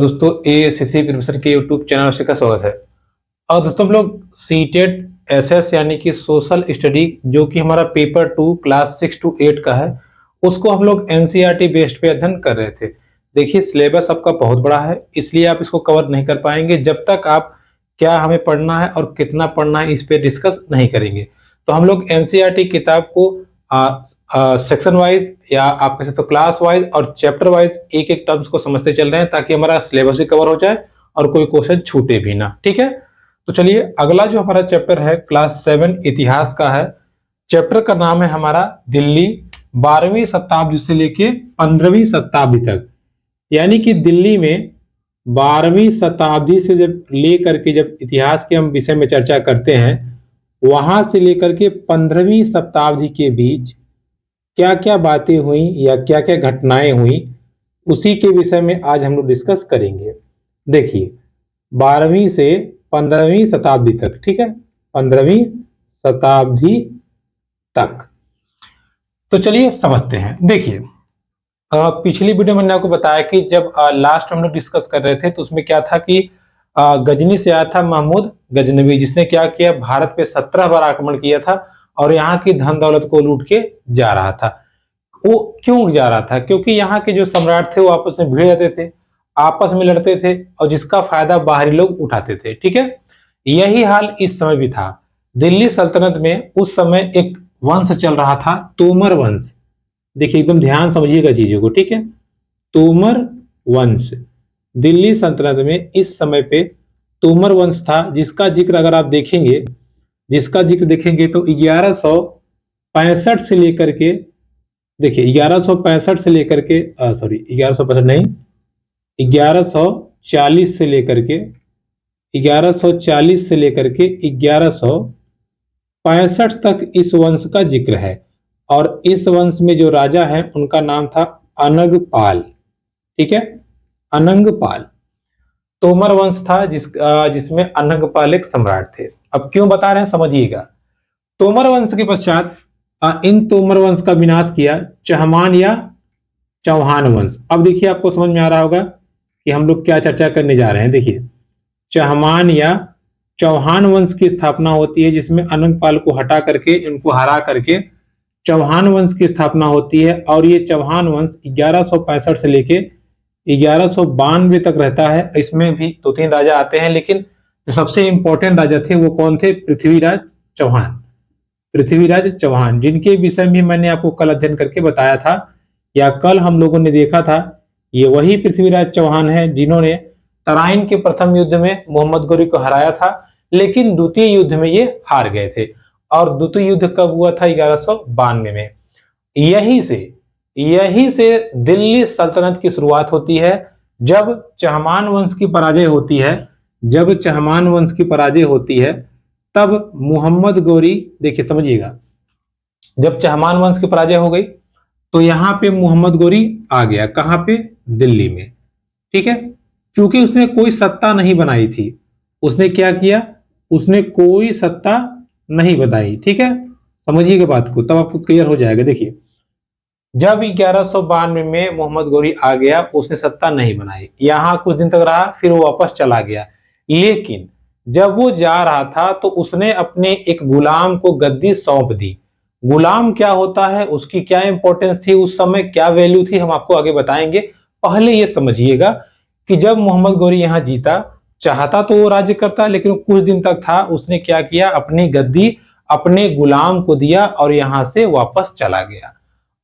दोस्तों ACC preparation के YouTube channel का स्वागत है। और दोस्तों हम लोग सीटेट एसएस यानी कि सोशल स्टडी जो कि हमारा पेपर 2 क्लास 6 to 8 का है, उसको हम लोग एनसीईआरटी बेस्ड पे अध्ययन कर रहे थे। देखिए सिलेबस आपका बहुत बड़ा है, इसलिए आप इसको कवर नहीं कर पाएंगे जब तक आप क्या हमें पढ़ना है और कितना पढ़ना है इस पे डिस्कस नहीं करेंगे। तो हम लोग एनसीईआरटी किताब को सेक्शन वाइज या आप कह सकते हो क्लास वाइज और चैप्टर वाइज एक एक टर्म्स को समझते चल रहे हैं ताकि हमारा सिलेबस भी कवर हो जाए और कोई क्वेश्चन छूटे भी ना। ठीक है, तो चलिए अगला जो हमारा चैप्टर है क्लास 7 इतिहास का है। चैप्टर का नाम है हमारा दिल्ली 12वीं शताब्दी से लेके 15वीं शताब्दी तक, यानी कि दिल्ली में 12वीं शताब्दी से जब लेकर के जब इतिहास के हम विषय में चर्चा करते हैं, वहां से लेकर के 15वीं शताब्दी के बीच क्या क्या बातें हुई या क्या क्या घटनाएं हुई, उसी के विषय में आज हम लोग डिस्कस करेंगे। देखिए 12वीं से 15वीं शताब्दी तक, ठीक है, 15वीं शताब्दी तक। तो चलिए समझते हैं। देखिए पिछली वीडियो में मैंने आपको बताया कि जब लास्ट हम लोग डिस्कस कर रहे थे तो उसमें क्या था कि गजनी से आया था महमूद गजनवी, जिसने क्या किया, भारत पे 17 बार आक्रमण किया था और यहाँ की धन दौलत को लूट के जा रहा था। वो क्यों जा रहा था? क्योंकि यहाँ के जो सम्राट थे वो आपस में भिड़ जाते थे, आपस में लड़ते थे और जिसका फायदा बाहरी लोग उठाते थे। ठीक है, यही हाल इस समय भी था। दिल्ली सल्तनत में उस समय एक वंश चल रहा था, तोमर वंश। देखिए एकदम ध्यान समझिएगा चीजों को, ठीक है। तोमर वंश दिल्ली सल्तनत में इस समय पे तोमर वंश था, जिसका जिक्र अगर आप देखेंगे, तो 1165 से लेकर के, देखिए 1165 से लेकर के 1165 नहीं, 1140 से लेकर के 1140 से लेकर के 1165 तक इस वंश का जिक्र है। और इस वंश में जो राजा है उनका नाम था अनंगपाल। ठीक है, अनंगपाल तोमर वंश था जिसमें अनंगपाल एक सम्राट थे। अब क्यों बता रहे हैं समझिएगा। तोमर वंश के पश्चात इन तोमर वंश का विनाश किया चहमान या चौहान वंश। अब देखिए आपको समझ में आ रहा होगा कि हम लोग क्या चर्चा करने जा रहे हैं। देखिए चहमान या चौहान वंश की स्थापना होती है, जिसमें अनंगपाल को हटा करके, इनको हरा करके चौहान वंश की स्थापना होती है। और ये चौहान वंश 1165 से लेके 1192 तक रहता है। इसमें भी 2-3 राजा आते हैं, लेकिन जो सबसे इंपॉर्टेंट राजा थे वो कौन थे? पृथ्वीराज चौहान, जिनके विषय में मैंने आपको कल अध्ययन करके बताया था, या कल हम लोगों ने देखा था। ये वही पृथ्वीराज चौहान है जिन्होंने तराइन के प्रथम युद्ध में मोहम्मद गौरी को हराया था, लेकिन द्वितीय युद्ध में ये हार गए थे। और द्वितीय युद्ध कब हुआ था? 1192 में। यही से दिल्ली सल्तनत की शुरुआत होती है। जब चहमान वंश की पराजय होती है, तब मोहम्मद गौरी, देखिए समझिएगा, जब चहमान वंश की पराजय हो गई तो यहां पे मोहम्मद गौरी आ गया। कहां पे? दिल्ली में। ठीक है, चूंकि उसने कोई सत्ता नहीं बनाई थी, उसने क्या किया? उसने कोई सत्ता नहीं बताई। ठीक है, समझिएगा बात को, तब आपको क्लियर हो जाएगा। देखिए जब 1192 में मोहम्मद गौरी आ गया, उसने सत्ता नहीं बनाई, यहां कुछ दिन तक रहा, फिर वो वापस चला गया। लेकिन जब वो जा रहा था तो उसने अपने एक गुलाम को गद्दी सौंप दी। गुलाम क्या होता है, उसकी क्या इंपॉर्टेंस थी उस समय, क्या वैल्यू थी, हम आपको आगे बताएंगे। पहले ये समझिएगा कि जब मोहम्मद गौरी यहां जीता, चाहता तो वो राज्य करता, लेकिन कुछ दिन तक था, उसने क्या किया? अपनी गद्दी अपने गुलाम को दिया और यहां से वापस चला गया।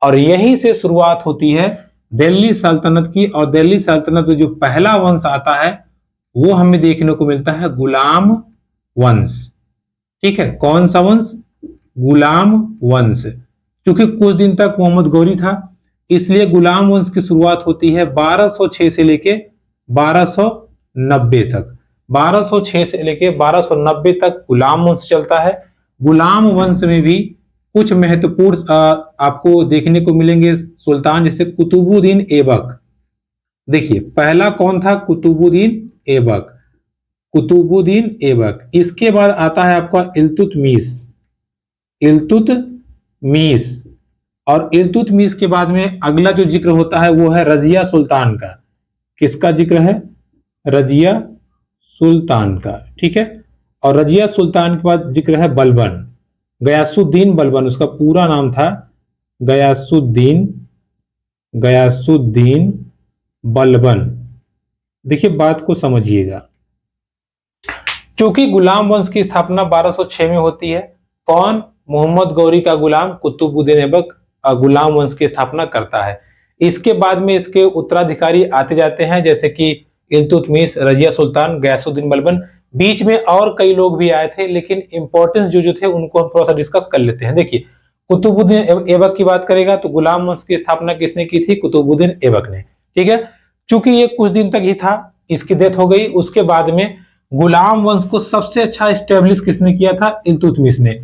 और यहीं से शुरुआत होती है दिल्ली सल्तनत की। और दिल्ली सल्तनत में जो पहला वंश आता है वो हमें देखने को मिलता है गुलाम वंश। ठीक है, कौन सा वंश? गुलाम वंश। क्योंकि कुछ दिन तक मोहम्मद गौरी था, इसलिए गुलाम वंश की शुरुआत होती है 1206 से लेके 1290 तक। 1206 से लेके 1290 तक गुलाम वंश चलता है। गुलाम वंश में भी कुछ महत्वपूर्ण आपको देखने को मिलेंगे सुल्तान, जैसे कुतुबुद्दीन ऐबक। देखिए पहला कौन था? कुतुबुद्दीन ऐबक। इसके बाद आता है आपका इल्तुतमिश। और इल्तुतमिश के बाद में अगला जो जिक्र होता है वो है रजिया सुल्तान का। किसका जिक्र है? रजिया सुल्तान का, ठीक है। और रजिया सुल्तान के बाद जिक्र है बलबन, गयासुद्दीन बलबन, उसका पूरा नाम था गयासुद्दीन गयासुद्दीन बलबन। देखिए बात को समझिएगा, क्योंकि गुलाम वंश की स्थापना 1206 में होती है। कौन? मोहम्मद गौरी का गुलाम कुतुबुद्दीन ऐबक गुलाम वंश की स्थापना करता है। इसके बाद में इसके उत्तराधिकारी आते जाते हैं, जैसे कि इल्तुतमिश, रजिया सुल्तान, गयासुद्दीन बलबन। बीच में और कई लोग भी आए थे, लेकिन इंपॉर्टेंस जो थे उनको हम थोड़ा सा डिस्कस कर लेते हैं। देखिए कुतुबुद्दीन ऐबक की बात करेगा तो गुलाम वंश की स्थापना किसने की थी? कुतुबुद्दीन ऐबक ने, ठीक है। चूंकि ये कुछ दिन तक ही था, इसकी डेथ हो गई। उसके बाद में गुलाम वंश को सबसे अच्छा स्टेब्लिश किसने किया था? इल्तुतमिश ने।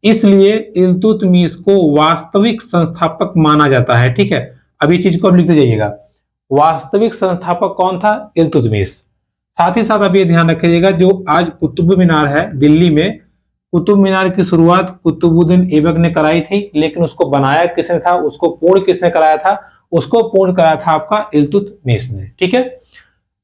इसलिए इल्तुतमिश को वास्तविक संस्थापक माना जाता है, ठीक है। अभी चीज को अब लिखते जाइएगा, वास्तविक संस्थापक कौन था? इल्तुतमिश। साथ ही साथ अब ये ध्यान रखिएगा, जो आज कुतुब मीनार है दिल्ली में, कुतुब मीनार की शुरुआत कुतुबुद्दीन ऐबक ने कराई थी, लेकिन उसको बनाया किसने था? उसको पूर्ण किसने कराया था? उसको पूर्ण कराया था आपका इल्तुतमिश ने, ठीक है।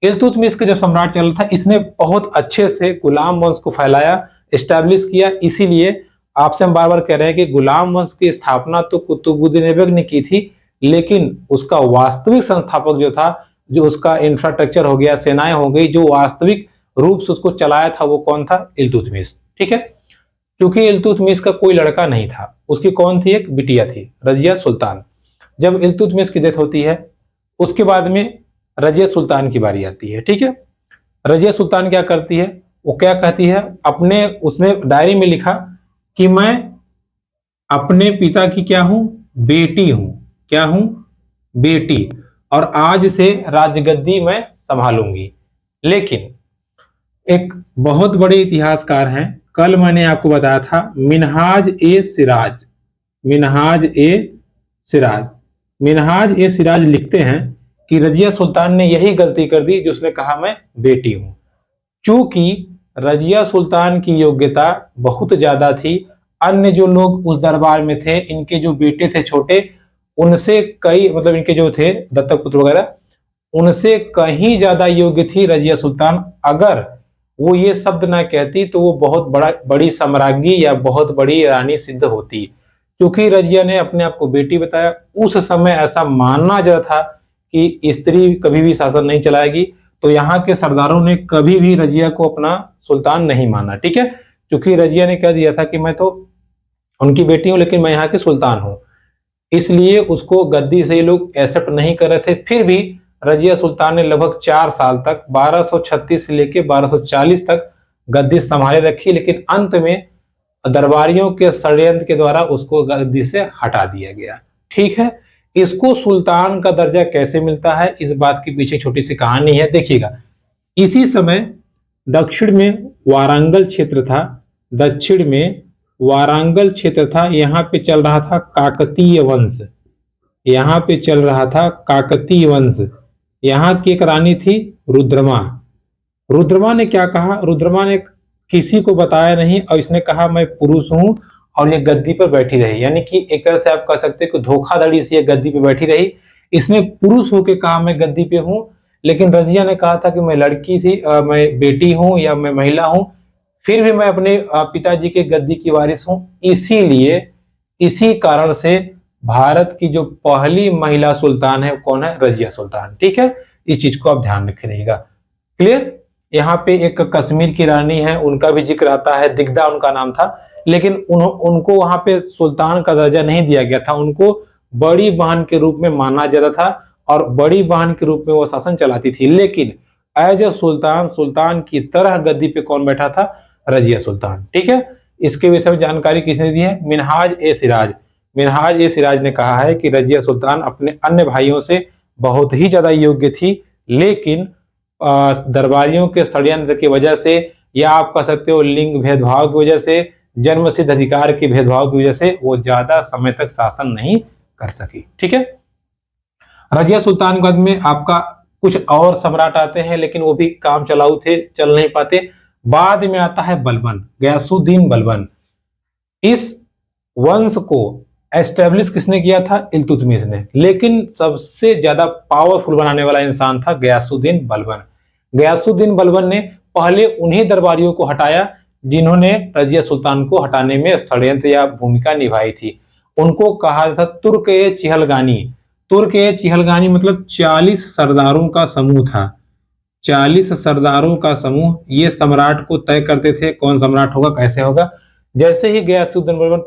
इल्तुतमिश के जब सम्राट चल रहा था, इसने बहुत अच्छे से गुलाम वंश को फैलाया, एस्टैब्लिश किया। इसीलिए आपसे हम बार बार कह रहे हैं कि गुलाम वंश की स्थापना तो कुतुबुद्दीन ऐबक ने की थी, लेकिन उसका वास्तविक संस्थापक जो था, जो उसका इंफ्रास्ट्रक्चर हो गया, सेनाएं हो गई, जो वास्तविक रूप से उसको चलाया था, वो कौन था? इल्तुतमिश, ठीक है। क्योंकि इल्तुतमिश का कोई लड़का नहीं था, उसकी कौन थी? एक बिटिया थी, रजिया सुल्तान। जब इल्तुतमिश की डेथ होती है, उसके बाद में रजिया सुल्तान की बारी आती है, ठीक है। रजिया सुल्तान क्या करती है? वो क्या कहती है अपने, उसने डायरी में लिखा कि मैं अपने पिता की क्या हूं? बेटी हूं। क्या हूं? बेटी। और आज से राजगद्दी मैं संभालूंगी। लेकिन एक बहुत बड़े इतिहासकार हैं, कल मैंने आपको बताया था, मिनहाज ए सिराज, मिनहाज ए सिराज, मिनहाज ए सिराज लिखते हैं कि रजिया सुल्तान ने यही गलती कर दी जो उसने कहा मैं बेटी हूं। चूंकि रजिया सुल्तान की योग्यता बहुत ज्यादा थी, अन्य जो लोग उस दरबार में थे, इनके जो बेटे थे छोटे, उनसे कई, मतलब इनके जो थे दत्तक पुत्र वगैरह, उनसे कहीं ज्यादा योग्य थी रजिया सुल्तान। अगर वो ये शब्द ना कहती तो वो बहुत बड़ी सम्राज्ञी या बहुत बड़ी रानी सिद्ध होती। क्योंकि रजिया ने अपने आप को बेटी बताया, उस समय ऐसा मानना जाता था कि स्त्री कभी भी शासन नहीं चलाएगी, तो यहाँ के सरदारों ने कभी भी रजिया को अपना सुल्तान नहीं माना, ठीक है। क्योंकि रजिया ने कह दिया था कि मैं तो उनकी बेटी हूं, लेकिन मैं यहाँ के सुल्तान हूं, इसलिए उसको गद्दी से ये लोग एक्सेप्ट नहीं कर रहे थे। फिर भी रजिया सुल्तान ने लगभग 4 साल तक 1236 से लेकर 1240 तक गद्दी संभाले रखी, लेकिन अंत में दरबारियों के षड्यंत्र के द्वारा उसको गद्दी से हटा दिया गया, ठीक है। इसको सुल्तान का दर्जा कैसे मिलता है, इस बात के पीछे छोटी सी कहानी है, देखिएगा। इसी समय दक्षिण में वारंगल क्षेत्र था, दक्षिण में वारंगल क्षेत्र था, यहाँ पे चल रहा था काकतीय वंश, यहाँ पे चल रहा था काकतीय वंश। यहाँ की एक रानी थी रुद्रमा। रुद्रमा ने क्या कहा? रुद्रमा ने किसी को बताया नहीं, और इसने कहा मैं पुरुष हूं और ये गद्दी पर बैठी रही, यानी कि एक तरह से आप कह सकते हैं कि धोखाधड़ी से ये गद्दी पे बैठी रही। इसने पुरुष होकर कहा मैं गद्दी पे हूं, लेकिन रजिया ने कहा था कि मैं लड़की थी, मैं बेटी हूं या मैं महिला हूं, फिर भी मैं अपने पिताजी के गद्दी की वारिस हूं। इसीलिए इसी कारण से भारत की जो पहली महिला सुल्तान है कौन है? रजिया सुल्तान, ठीक है। इस चीज को आप ध्यान रखिएगा, क्लियर। यहाँ पे एक कश्मीर की रानी है, उनका भी जिक्र आता है, दिग्दा उनका नाम था, लेकिन उनको वहां पे सुल्तान का दर्जा नहीं दिया गया था, उनको बड़ी बहन के रूप में माना जाता था, और बड़ी बहन के रूप में वो शासन चलाती थी। लेकिन एज ए सुल्तान, सुल्तान की तरह गद्दी पे कौन बैठा था? रजिया सुल्तान, ठीक है। इसके विषय में जानकारी किसने दी है? मिनहाज ए सिराज। मिनहाज ए सिराज ने कहा है कि रजिया सुल्तान अपने अन्य भाइयों से बहुत ही ज्यादा योग्य थी, लेकिन दरबारियों के षड्यंत्र की वजह से, या आप कह सकते हो लिंग भेदभाव की वजह से, जन्म सिद्ध अधिकार के भेदभाव की वजह से वो ज्यादा समय तक शासन नहीं कर सकी, ठीक है। रजिया सुल्तान के बाद में आपका कुछ और सम्राट आते हैं, लेकिन वो भी काम चलाऊ थे, चल नहीं पाते। बाद में आता है बलबन, गयासुद्दीन बलबन। इस वंश को एस्टेब्लिश किसने किया था? इल्तुतमिश ने। लेकिन सबसे ज्यादा पावरफुल बनाने वाला इंसान था गयासुद्दीन बलबन। गयासुद्दीन बलबन ने पहले उन्हीं दरबारियों को हटाया जिन्होंने रजिया सुल्तान को हटाने में षड्यंत्र या भूमिका निभाई थी। उनको कहा था तुर्क-ए-चिहलगानी। तुर्क-ए-चिहलगानी मतलब 40 सरदारों का समूह था। 40 सरदारों का समूह ये सम्राट को तय करते थे कौन सम्राट होगा, कैसे होगा। जैसे ही गयासुद्दीन बलबन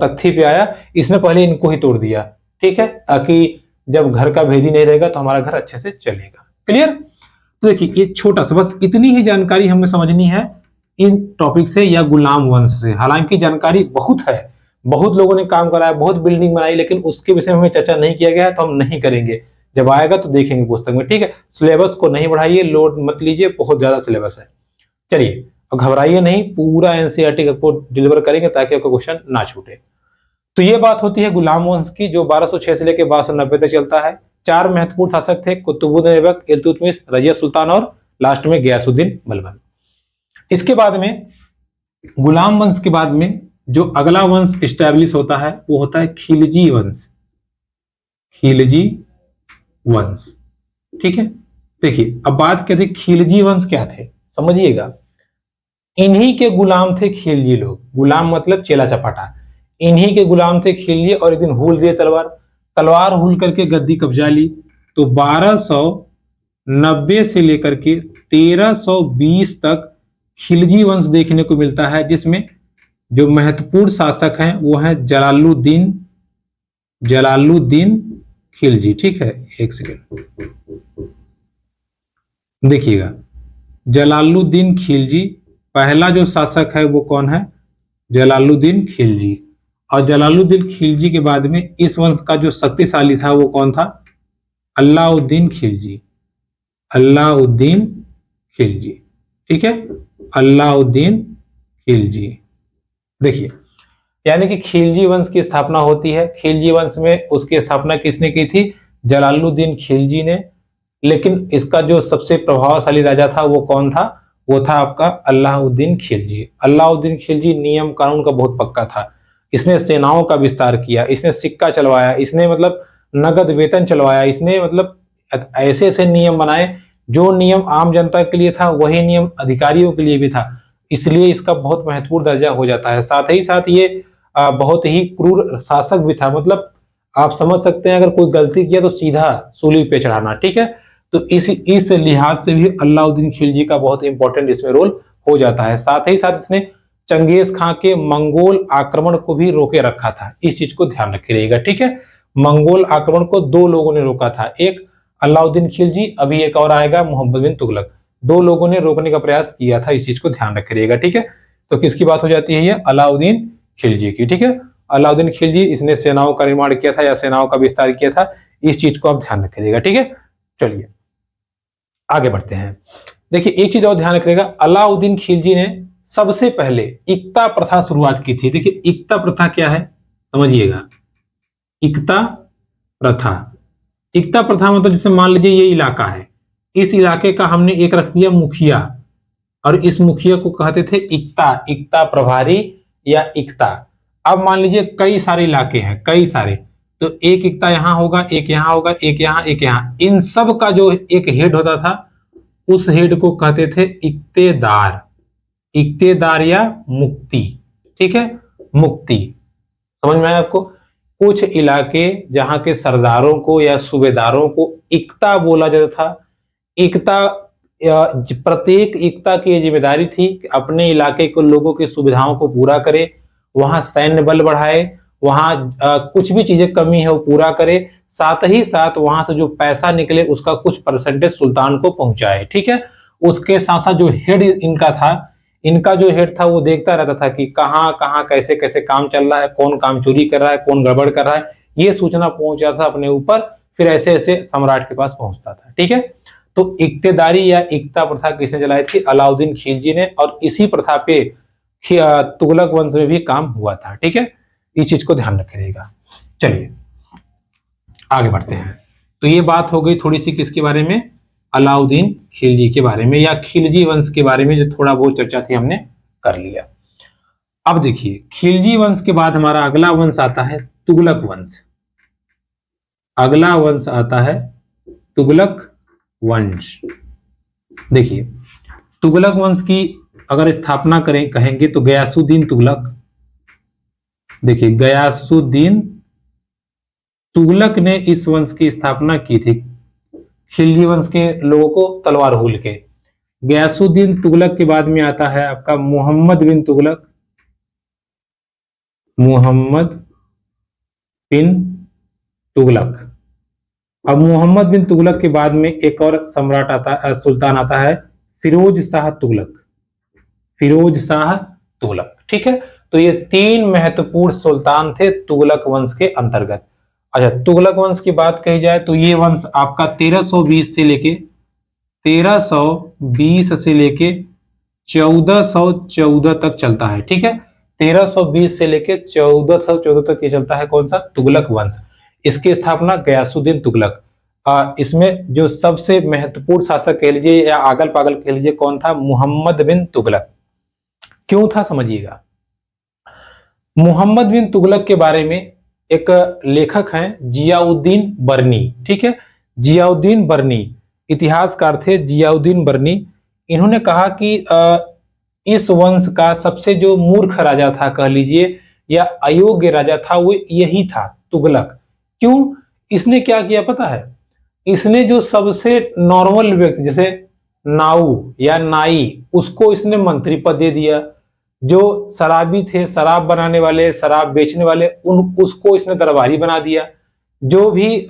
तख्ती पे आया, इसने पहले इनको ही तोड़ दिया, ठीक है, ताकि जब घर का भेदी नहीं रहेगा तो हमारा घर अच्छे से चलेगा। क्लियर। तो देखिए ये छोटा सा, बस इतनी ही जानकारी हमें समझनी है इन टॉपिक से या गुलाम वंश से। हालांकि जानकारी बहुत है, बहुत लोगों ने काम कराया, बहुत बिल्डिंग बनाई, लेकिन उसके विषय में हमें चर्चा नहीं किया गया है तो हम नहीं करेंगे। जब आएगा तो देखेंगे पुस्तक में, ठीक है। सिलेबस को नहीं बढ़ाइए, लोड मत लीजिए, बहुत ज्यादा सिलेबस है। चलिए, और घबराइए नहीं, पूरा एनसीईआरटी आपको डिलीवर करेंगे ताकि आपका क्वेश्चन ना छूटे। तो ये बात होती है गुलाम वंश की, जो 1206 से लेकर 1290 तक चलता है। 4 महत्वपूर्ण शासक थे, कुतुबुद्दीन ऐबक, इल्तुतमिश, रजिया सुल्तान और लास्ट में गयासुद्दीन बलबन। इसके बाद में गुलाम वंश के बाद में जो अगला वंश स्टैब्लिश होता है वो होता है खिलजी वंश। खिलजी वंश, ठीक है। देखिए अब बात करते हैं खिलजी वंश क्या थे, समझिएगा। इन्हीं के गुलाम थे खिलजी लोग। गुलाम मतलब चेला चपाटा। इन्हीं के गुलाम थे खिलजी, और एक दिन हुल दिए तलवार हुल करके गद्दी कब्जा ली। तो 1290 से लेकर के 1320 तक खिलजी वंश देखने को मिलता है, जिसमें जो महत्वपूर्ण शासक हैं वो हैं जलालुद्दीन खिलजी, ठीक है। एक सेकेंड देखिएगा, जलालुद्दीन खिलजी पहला जो शासक है वो कौन है, जलालुद्दीन खिलजी। और जलालुद्दीन खिलजी के बाद में इस वंश का जो शक्तिशाली था वो कौन था, अलाउद्दीन खिलजी। अलाउद्दीन खिलजी, ठीक है, अलाउद्दीन खिलजी। देखिए, यानी कि खिलजी वंश की स्थापना होती है। खिलजी वंश में उसकी स्थापना किसने की थी, जलालुद्दीन खिलजी ने। लेकिन इसका जो सबसे प्रभावशाली राजा था वो कौन था, वो था आपका अलाउद्दीन खिलजी। अलाउद्दीन खिलजी नियम कानून का बहुत पक्का था। इसने सेनाओं का विस्तार किया, इसने सिक्का चलवाया, इसने मतलब नगद वेतन चलवाया, इसने मतलब ऐसे ऐसे नियम बनाए, जो नियम आम जनता के लिए था वही नियम अधिकारियों के लिए भी था। इसलिए इसका बहुत महत्वपूर्ण दर्जा हो जाता है। साथ ही साथ ये बहुत ही क्रूर शासक भी था। मतलब आप समझ सकते हैं, अगर कोई गलती किया तो सीधा सूली पे चढ़ाना, ठीक है। तो इस लिहाज से भी अलाउद्दीन खिलजी का बहुत इंपॉर्टेंट इसमें रोल हो जाता है। साथ ही साथ इसने चंगेज खां के मंगोल आक्रमण को भी रोके रखा था। इस चीज को ध्यान रखिएगा, ठीक है। मंगोल आक्रमण को 2 लोगों ने रोका था, एक अलाउद्दीन खिलजी, अभी एक और आएगा मोहम्मद बिन तुगलक। 2 लोगों ने रोकने का प्रयास किया था, इस चीज को ध्यान रखिएगा, ठीक है। तो किसकी बात हो जाती है, ये अलाउद्दीन खिलजी की, ठीक है। अलाउद्दीन खिलजी, इसने सेनाओं का निर्माण किया था या सेनाओं का विस्तार किया था। इस चीज को आप ध्यान रखिएगा, ठीक है। चलिए आगे बढ़ते हैं। देखिए एक चीज और ध्यान रखिएगा, अलाउद्दीन खिलजी ने सबसे पहले इक्ता प्रथा शुरुआत की थी। देखिए इक्ता प्रथा क्या है, समझिएगा। इक्ता प्रथा, इक्ता प्रथा मतलब जैसे मान लीजिए ये इलाका है, इस इलाके का हमने एक रख दिया मुखिया, और इस मुखिया को कहते थे इक्ता, इक्ता प्रभारी या इक्ता। अब मान लीजिए कई सारे इलाके हैं, कई सारे, तो एक इक्ता यहां होगा, एक यहां होगा, एक यहां, एक यहां। इन सब का जो एक हेड होता था, उस हेड को कहते थे इक्तेदार। इक्तेदार या मुक्ति, ठीक है, मुक्ति। समझ में आया आपको। कुछ इलाके जहां के सरदारों को या सूबेदारों को इक्ता बोला जाता था। इक्ता, प्रत्येक इक्ता की ये जिम्मेदारी थी कि अपने इलाके के लोगों की सुविधाओं को पूरा करे, वहां सैन्य बल बढ़ाए, वहां कुछ भी चीजें कमी है वो पूरा करे, साथ ही साथ वहां से जो पैसा निकले उसका कुछ परसेंटेज सुल्तान को पहुंचाए, ठीक है। उसके साथ साथ जो हेड इनका था, इनका जो हेड था वो देखता रहता था कि कहां कहां कैसे कैसे काम चल रहा है, कौन काम चोरी कर रहा है, कौन गड़बड़ कर रहा है, ये सूचना पहुंच जाता था अपने ऊपर, फिर ऐसे ऐसे सम्राट के पास पहुंचता था, ठीक है। तो इक्तेदारी या इक्ता प्रथा किसने चलाई थी, अलाउद्दीन खिलजी ने, और इसी प्रथा पे तुगलक वंश में भी काम हुआ था, ठीक है। इस चीज को ध्यान रखिएगा। चलिए आगे बढ़ते हैं। तो ये बात हो गई थोड़ी सी किसके बारे में, अलाउद्दीन खिलजी के बारे में, या खिलजी वंश के बारे में जो थोड़ा बहुत चर्चा थी हमने कर लिया। अब देखिए खिलजी वंश के बाद हमारा अगला वंश आता है तुगलक वंश। अगला वंश आता है तुगलक वंश। देखिए, तुगलक वंश की अगर स्थापना करें कहेंगे तो गयासुद्दीन तुगलक। देखिए, गयासुद्दीन तुगलक ने इस वंश की स्थापना की थी, खिलजी वंश के लोगों को तलवार हुल के। गयासुद्दीन तुगलक के बाद में आता है आपका मोहम्मद बिन तुगलक। मोहम्मद बिन तुगलक। अब मोहम्मद बिन तुगलक के बाद में एक और सम्राट आता है, सुल्तान आता है, फिरोज शाह तुगलक। फिरोज शाह तुगलक, ठीक है। तो ये तीन महत्वपूर्ण सुल्तान थे तुगलक वंश के अंतर्गत। अच्छा, तुगलक वंश की बात कही जाए तो ये वंश आपका 1320 से लेके 1320 से लेके 1414 तक चलता है, ठीक है। 1320 से लेके 1414 तक ये चलता है, कौन सा? तुगलक वंश। इसकी स्थापना गयासुद्दीन तुगलक। इसमें जो सबसे महत्वपूर्ण शासक कह लीजिए या आगल पागल कह लीजिए, कौन था? मोहम्मद बिन तुगलक। क्यों था समझिएगा। मोहम्मद बिन तुगलक के बारे में एक लेखक हैं जियाउद्दीन बर्नी, ठीक है। जियाउद्दीन बर्नी इतिहासकार थे, जियाउद्दीन बर्नी। इन्होंने कहा कि इस वंश का सबसे जो मूर्ख राजा था कह लीजिए या अयोग्य राजा था, वो यही था, तुगलक। क्यों? इसने क्या किया पता है? इसने जो सबसे नॉर्मल व्यक्ति जैसे नाऊ या नाई, उसको इसने मंत्री पद दे दिया। जो शराबी थे, शराब बनाने वाले, शराब बेचने वाले, उसको इसने दरबारी बना दिया। जो भी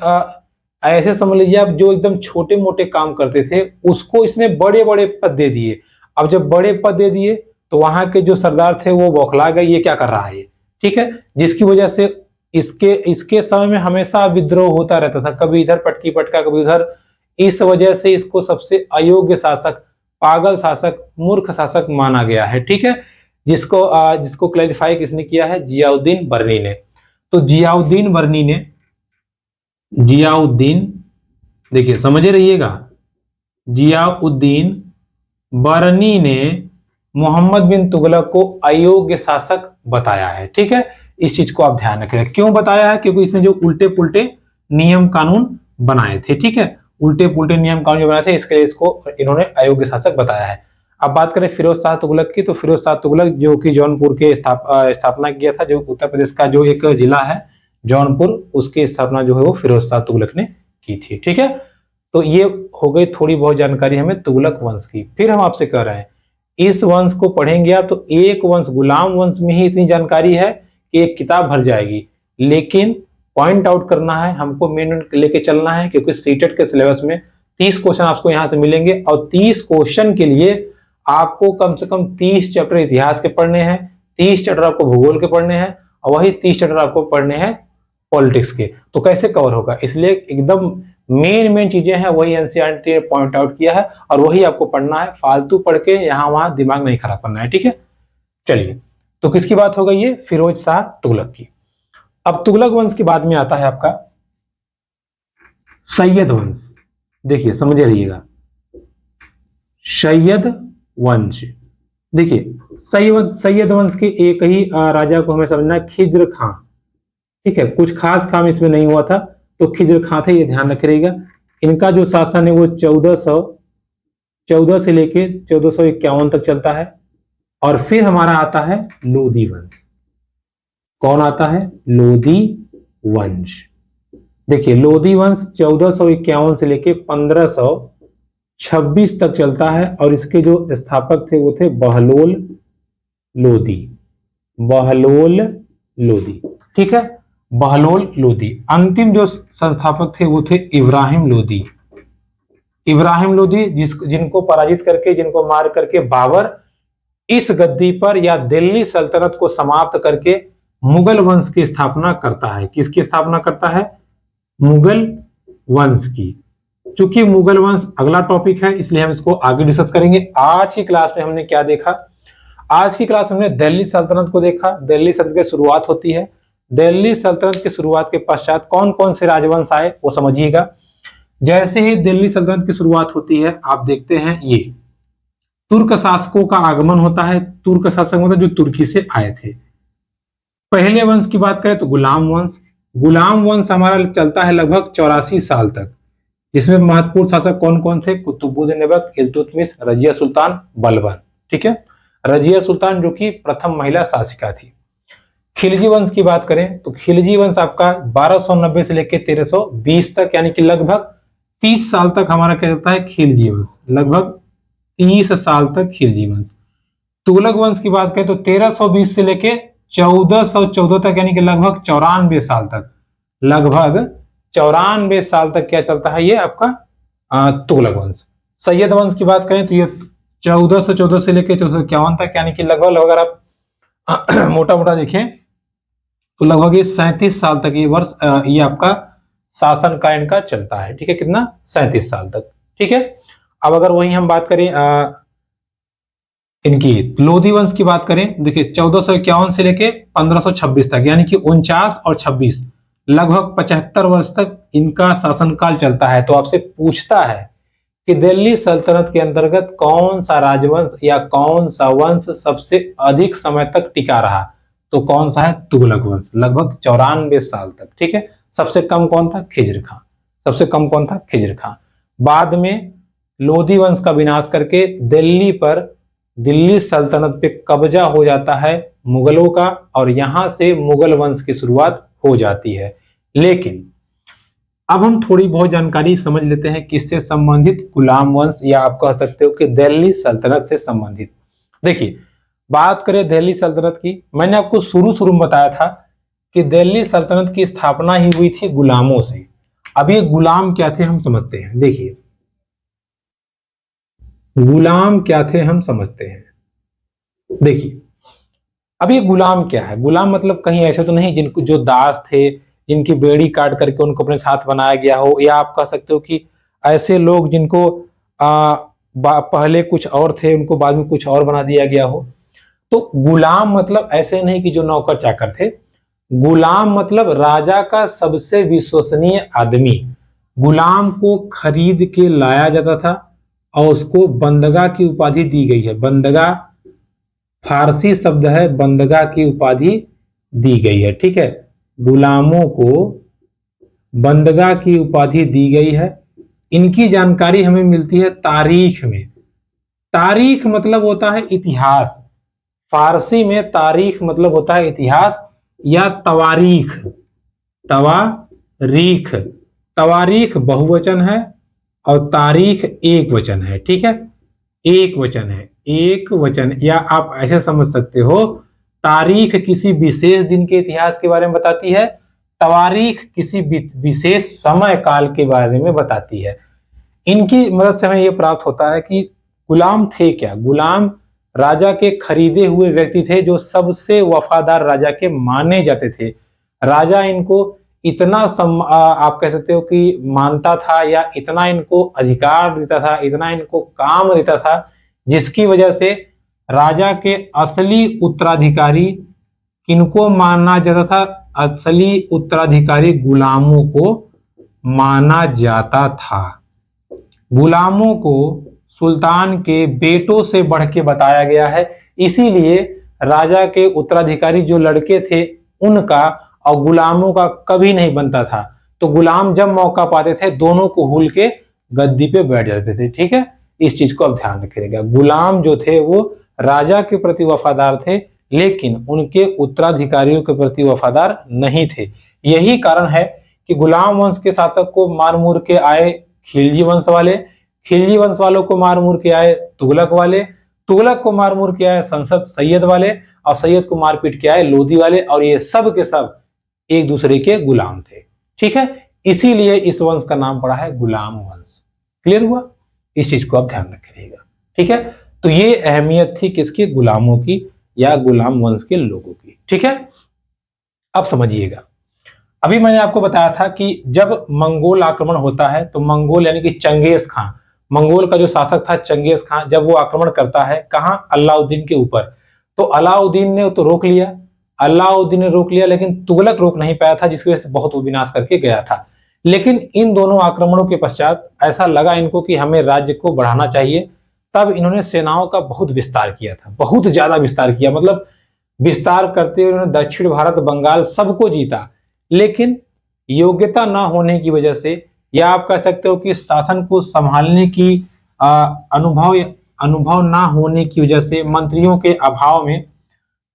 ऐसे समझ लीजिए आप, जो एकदम छोटे मोटे काम करते थे, उसको इसने बड़े बड़े पद दे दिए। अब जब बड़े पद दे दिए तो वहां के जो सरदार थे वो बौखला गए, ये क्या कर रहा है ये, ठीक है। जिसकी वजह से इसके समय में हमेशा विद्रोह होता रहता था, कभी इधर पटकी पटका, कभी उधर। इस वजह से इसको सबसे अयोग्य शासक, पागल शासक, मूर्ख शासक माना गया है, ठीक है। जिसको क्लैरिफाई किसने किया है? जियाउद्दीन बर्नी ने। तो जियाउद्दीन, देखिए समझे रहिएगा, जियाउद्दीन बर्नी ने मोहम्मद बिन तुगलक को अयोग्य शासक बताया है, ठीक है। इस चीज को आप ध्यान रखें। क्यों बताया है? क्योंकि इसने जो उल्टे पुल्टे नियम कानून बनाए थे, ठीक है। उल्टे पुल्टे नियम कानून जो बनाए थे, इसके लिए इसको इन्होंने अयोग्य शासक बताया है। अब बात करें फिरोज शाह तुगलक की, तो फिरोज शाह तुगलक जो कि जौनपुर के स्थापना किया था, जो उत्तर प्रदेश का जो एक जिला है जौनपुर, उसकी स्थापना जो है वो फिरोज शाह तुगलक ने की थी, ठीक है। तो ये हो गई थोड़ी बहुत जानकारी हमें तुगलक वंश की। फिर हम आपसे कह रहे हैं, इस वंश को पढ़ेंगे आप तो एक वंश, गुलाम वंश में ही इतनी जानकारी है कि एक किताब भर जाएगी। लेकिन पॉइंट आउट करना है हमको, मेन लेके चलना है, क्योंकि सीटेट के सिलेबस में 30 क्वेश्चन आपको यहां से मिलेंगे और 30 क्वेश्चन के लिए आपको कम से कम 30 चैप्टर इतिहास के पढ़ने हैं, 30 चैप्टर आपको भूगोल के पढ़ने हैं और वही 30 चैप्टर आपको पढ़ने हैं पॉलिटिक्स के। तो कैसे कवर होगा? इसलिए एकदम मेन चीजें हैं वही एनसीईआरटी ने पॉइंट आउट किया है और वही आपको पढ़ना है। फालतू पढ़ के यहां वहां दिमाग नहीं खराब करना है, ठीक है। चलिए, तो किसकी बात हो गई? ये फिरोज शाह तुगलक की। अब तुगलक वंश के बाद में आता है आपका सैयद वंश। देखिए समझे रहिएगा, सैयद वंश। देखिए, सैयद वंश के एक ही राजा को हमें समझना है, खिज्र खां, ठीक है। कुछ खास काम इसमें नहीं हुआ था, तो खिज्र खां थे, ये ध्यान रखिएगा। इनका जो शासन है वो 1414 से लेके 1451 तक चलता है। और फिर हमारा आता है लोधी वंश। कौन आता है? लोधी वंश। देखिए, लोधी वंश 1451 से लेके 1526 तक चलता है और इसके जो स्थापक थे वो थे बहलोल लोधी। बहलोल लोधी, ठीक है, बहलोल लोधी। अंतिम जो संस्थापक थे वो थे इब्राहिम लोधी। इब्राहिम लोधी जिनको पराजित करके, जिनको मार करके बाबर इस गद्दी पर या दिल्ली सल्तनत को समाप्त करके मुगल वंश की स्थापना करता है। किसकी स्थापना करता है? मुगल वंश की। चूंकि मुगल वंश अगला टॉपिक है, इसलिए हम इसको आगे डिस्कस करेंगे। आज की क्लास में हमने क्या देखा? आज की क्लास में हमने दिल्ली सल्तनत को देखा। दिल्ली सल्तनत की शुरुआत होती है। दिल्ली सल्तनत की शुरुआत के पश्चात कौन कौन से राजवंश आए वो समझिएगा। जैसे ही दिल्ली सल्तनत की शुरुआत होती है, आप देखते हैं ये तुर्क शासकों का आगमन होता है। तुर्क शासक मतलब जो तुर्की से आए थे। पहले वंश की बात करें तो गुलाम वंश। गुलाम वंश हमारा चलता है लगभग 84 साल तक। जिसमें महत्वपूर्ण शासक कौन कौन थे? कुतुबुद्दीन ऐबक, इल्तुतमिश, रजिया सुल्तान, बलबन। ठीक है, रजिया सुल्तान जो कि प्रथम महिला शासिका थी। खिलजी वंश की बात करें तो खिलजी वंश आपका 1290 से लेकर 1320 तक, यानी कि लगभग 30 साल तक हमारा क्या चलता है? खिलजी वंश, लगभग 30 साल तक खिलजी वंश। तुगलक वंश की बात करें तो 1320 से लेके 1414 तक, यानी कि लगभग 94 साल तक, लगभग 94 साल तक क्या चलता है? ये आपका तुगलक वंश। सैयद वंश की बात करें तो ये 1414 से लेकर 1451 तक, यानी कि लगभग लगभग अगर आप मोटा मोटा देखें तो लगभग ये 37 साल तक ये वर्ष ये आपका शासन का इनका चलता है। ठीक है, कितना? 37 साल तक। ठीक है, अब अगर वही हम बात करें इनकी लोधी वंश की बात करें, देखिए 1451 से लेके 1526 तक, यानी कि 49 और 26, लगभग 75 वर्ष तक इनका शासनकाल चलता है। तो आपसे पूछता है कि दिल्ली सल्तनत के अंतर्गत कौन सा राजवंश या कौन सा वंश सबसे अधिक समय तक टिका रहा? तो कौन सा है? तुगलक वंश, लगभग 94 साल तक। ठीक है, सबसे कम कौन था? खिज्र खां। सबसे कम कौन था? खिज्र खां। बाद में लोधी वंश का विनाश करके दिल्ली पर, दिल्ली सल्तनत पे कब्जा हो जाता है मुगलों का, और यहां से मुगल वंश की शुरुआत हो जाती है। लेकिन अब हम थोड़ी बहुत जानकारी समझ लेते हैं किससे संबंधित? गुलाम वंश, या आप कह सकते हो कि दिल्ली सल्तनत से संबंधित। देखिए, बात करें दिल्ली सल्तनत की, मैंने आपको शुरू शुरू में बताया था कि दिल्ली सल्तनत की स्थापना ही हुई थी गुलामों से। अब ये गुलाम क्या थे हम समझते हैं। देखिए, गुलाम क्या थे हम समझते हैं। देखिए, अब ये गुलाम क्या है? गुलाम मतलब कहीं ऐसे तो नहीं जिनको, जो दास थे, जिनकी बेड़ी काट करके उनको अपने साथ बनाया गया हो, या आप कह सकते हो कि ऐसे लोग जिनको पहले कुछ और थे उनको बाद में कुछ और बना दिया गया हो। तो गुलाम मतलब ऐसे नहीं कि जो नौकर चाकर थे। गुलाम मतलब राजा का सबसे विश्वसनीय आदमी। गुलाम को खरीद के लाया जाता था और उसको बंदगा की उपाधि दी गई है। बंदगा फारसी शब्द है, बंदगा की उपाधि दी गई है। ठीक है, गुलामों को बंदगा की उपाधि दी गई है। इनकी जानकारी हमें मिलती है तारीख में। तारीख मतलब होता है इतिहास। फारसी में तारीख मतलब होता है इतिहास या तवारीख। तवारीख, तवारीख बहुवचन है और तारीख एक वचन है। ठीक है, एक वचन है, एक वचन, या आप ऐसे समझ सकते हो, तारीख किसी विशेष दिन के इतिहास के बारे में बताती है, तवारीख किसी विशेष समय काल के बारे में बताती है। इनकी मदद से हमें यह प्राप्त होता है कि गुलाम थे क्या? गुलाम राजा के खरीदे हुए व्यक्ति थे जो सबसे वफादार राजा के माने जाते थे। राजा इनको इतना आप कह सकते हो कि मानता था, या इतना इनको अधिकार देता था, इतना इनको काम देता था, जिसकी वजह से राजा के असली उत्तराधिकारी किनको माना जाता था? असली उत्तराधिकारी गुलामों को माना जाता था। गुलामों को सुल्तान के बेटों से बढ़ के बताया गया है, इसीलिए राजा के उत्तराधिकारी जो लड़के थे उनका और गुलामों का कभी नहीं बनता था। तो गुलाम जब मौका पाते थे दोनों को हुल के गद्दी पे बैठ जाते थे। ठीक है, इस चीज को अब ध्यान रखिएगा। गुलाम जो थे वो राजा के प्रति वफादार थे, लेकिन उनके उत्तराधिकारियों के प्रति वफादार नहीं थे। यही कारण है कि गुलाम वंश के शासक को मार मुर के आए खिलजी वंश वाले, खिलजी वंश वालों को मार मुर के आए तुगलक वाले, तुगलक को मार मुर के आए संसद सैयद वाले, और सैयद को मार पीट के आए लोधी वाले, और ये सब के सब एक दूसरे के गुलाम थे। ठीक है, इसीलिए इस वंश का नाम पड़ा है गुलाम वंश। क्लियर हुआ? इस चीज को आप ध्यान रखिएगा। ठीक है, तो ये अहमियत थी किसकी? गुलामों की या गुलाम वंश के लोगों की। ठीक है, अब समझिएगा, अभी मैंने आपको बताया था कि जब मंगोल आक्रमण होता है तो मंगोल यानी कि चंगेज खां, मंगोल का जो शासक था चंगेज खां, जब वो आक्रमण करता है कहां? अलाउद्दीन के ऊपर, तो अलाउद्दीन ने तो रोक लिया, अलाउद्दीन ने रोक लिया, लेकिन तुगलक रोक नहीं पाया था, जिसकी वजह से बहुत विनाश करके गया था। लेकिन इन दोनों आक्रमणों के पश्चात ऐसा लगा इनको कि हमें राज्य को बढ़ाना चाहिए, तब इन्होंने सेनाओं का बहुत विस्तार किया था, बहुत ज्यादा विस्तार किया। मतलब विस्तार करते हुए उन्होंने दक्षिण भारत, बंगाल सबको जीता, लेकिन योग्यता न होने की वजह से या आप कह सकते हो कि शासन को संभालने की अनुभव ना होने की वजह से, मंत्रियों के अभाव में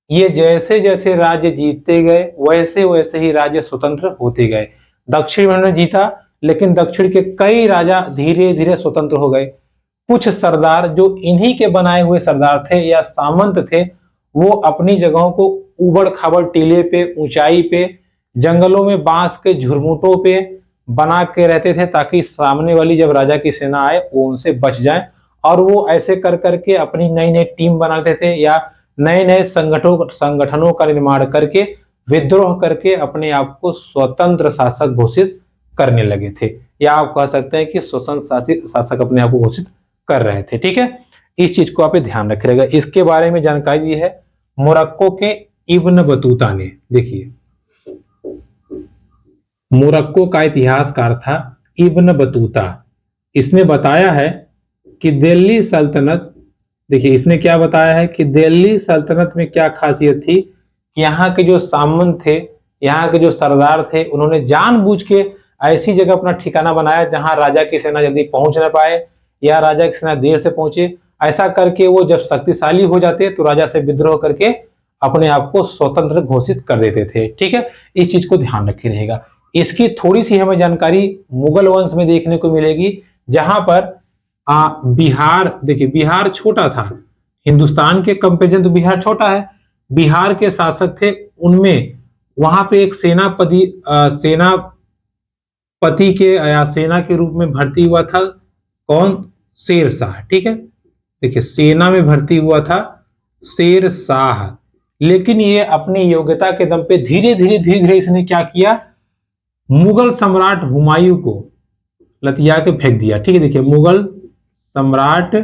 ये जैसे जैसे राज्य जीतते गए वैसे वैसे ही राज्य स्वतंत्र होते गए। दक्षिण में उन्होंने जीता, लेकिन दक्षिण के कई राजा धीरे धीरे स्वतंत्र हो गए। कुछ सरदार जो इन्हीं के बनाए हुए सरदार थे या सामंत थे, वो अपनी जगहों को उबड़ खाबड़ टीले पे, ऊंचाई पे, जंगलों में बांस के झुरमुटों पे बना के रहते थे, ताकि सामने वाली जब राजा की सेना आए वो उनसे बच जाए। और वो ऐसे कर करके अपनी नई नई टीम बनाते थे या नए नए संगठनों का निर्माण करके, विद्रोह करके अपने आप को स्वतंत्र शासक घोषित करने लगे थे, या आप कह सकते हैं कि स्वतंत्र शासक अपने आप को घोषित कर रहे थे। ठीक है, इस चीज को आप ध्यान रखिएगा। इसके बारे में जानकारी दी है मोरक्को के इब्न बतूता ने। देखिए, मोरक्को का इतिहासकार था इब्न बतूता। इसने बताया है कि दिल्ली सल्तनत, देखिए इसने क्या बताया है कि दिल्ली सल्तनत में क्या खासियत थी कि यहाँ के जो सामंत थे, यहाँ के जो सरदार थे, उन्होंने जानबूझ के ऐसी जगह अपना ठिकाना बनाया जहां राजा की सेना जल्दी पहुंच ना पाए या राजा की सेना देर से पहुंचे। ऐसा करके वो जब शक्तिशाली हो जाते तो राजा से विद्रोह करके अपने आप को स्वतंत्र घोषित कर देते थे। ठीक है, इस चीज को ध्यान रखे रहेगा। इसकी थोड़ी सी हमें जानकारी मुगल वंश में देखने को मिलेगी, जहां पर बिहार, देखिए बिहार छोटा था, हिंदुस्तान के कंपेरिजन तो बिहार छोटा है। बिहार के शासक थे, उनमें वहां पे एक सेनापति के या सेना के रूप में भर्ती हुआ था कौन? शेर शाह। ठीक है, देखिए सेना में भर्ती हुआ था शेर शाह, लेकिन ये अपनी योग्यता के दम पे धीरे धीरे इसने क्या किया, मुगल सम्राट हुमायूं को लतिया के फेंक दिया। ठीक है, देखिए मुगल सम्राट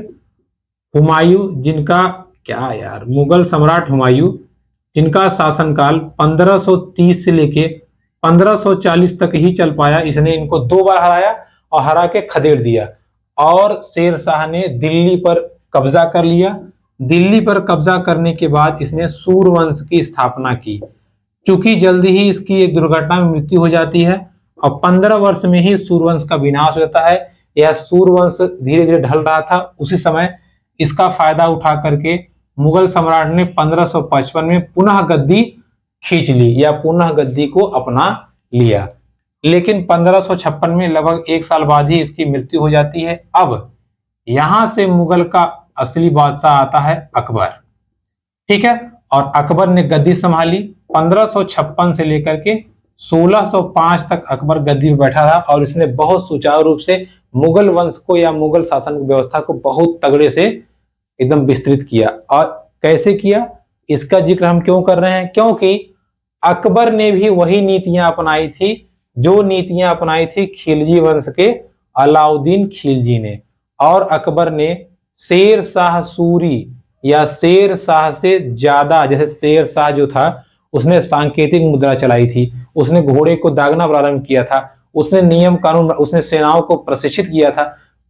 हुमायूं, जिनका क्या यार, मुगल सम्राट हुमायूं जिनका शासनकाल 1530 से लेके 1540 तक ही चल पाया, इसने इनको 2 बार हराया और हरा के खदेड़ दिया। और शेर शाह ने दिल्ली पर कब्जा कर लिया। दिल्ली पर कब्जा करने के बाद इसने सूरवंश की स्थापना की। चूंकि जल्दी ही इसकी एक दुर्घटना में मृत्यु हो जाती है और 15 वर्ष में ही सूरवंश का विनाश हो जाता है। यह सूरवंश धीरे धीरे ढल रहा था, उसी समय इसका फायदा उठा करके मुगल सम्राट ने 1555 में पुनः गद्दी खींच ली या पुनः गद्दी को अपना लिया। लेकिन 1556 में लगभग 1 साल बाद ही इसकी मृत्यु हो जाती है। अब यहां से मुगल का असली बादशाह आता है अकबर। ठीक है, और अकबर ने गद्दी संभाली 1556 से लेकर के 1605 तक अकबर गद्दी पर बैठा रहा और इसने बहुत सुचारू रूप से मुगल वंश को या मुगल शासन व्यवस्था को बहुत तगड़े से एकदम विस्तृत किया। और कैसे किया, इसका जिक्र हम क्यों कर रहे हैं? क्योंकि अकबर ने भी वही नीतियां अपनाई थी जो नीतियां अपनाई थी खिलजी वंश के अलाउद्दीन खिलजी ने। और अकबर ने शेर शाह सूरी या शेर शाह से ज्यादा, जैसे शेर शाह जो था उसने सांकेतिक मुद्रा चलाई थी, उसने घोड़े को दागना प्रारंभ किया था, उसने नियम कानून, उसने सेनाओं को प्रशिक्षित किया था।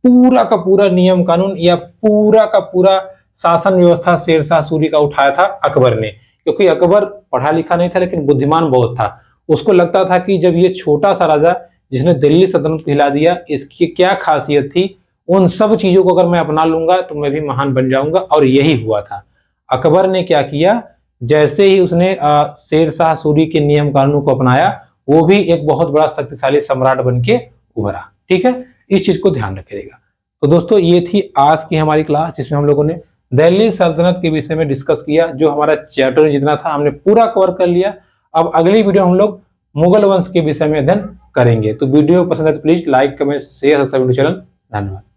पूरा का पूरा नियम कानून या पूरा का पूरा शासन व्यवस्था शेर शाह सूरी का उठाया था अकबर ने। क्योंकि अकबर पढ़ा लिखा नहीं था लेकिन बुद्धिमान बहुत था। उसको लगता था कि जब ये छोटा सा राजा जिसने दिल्ली सल्तनत को हिला दिया, इसकी क्या खासियत थी, उन सब चीजों को अगर मैं अपना लूंगा तो मैं भी महान बन जाऊंगा। और यही हुआ था। अकबर ने क्या किया, जैसे ही उसने शेर शाह सूरी के नियम कानून को अपनाया, वो भी एक बहुत बड़ा शक्तिशाली सम्राट बन के उभरा। ठीक है, इस चीज को ध्यान रखिएगा। तो दोस्तों ये थी आज की हमारी क्लास, जिसमें हम लोगों ने दिल्ली सल्तनत के विषय में डिस्कस किया। जो हमारा चैप्टर जितना था हमने पूरा कवर कर लिया। अब अगली वीडियो हम लोग मुगल वंश के विषय में अध्ययन करेंगे। तो वीडियो पसंद है तो please like, comment, share, subscribe channel. धन्यवाद।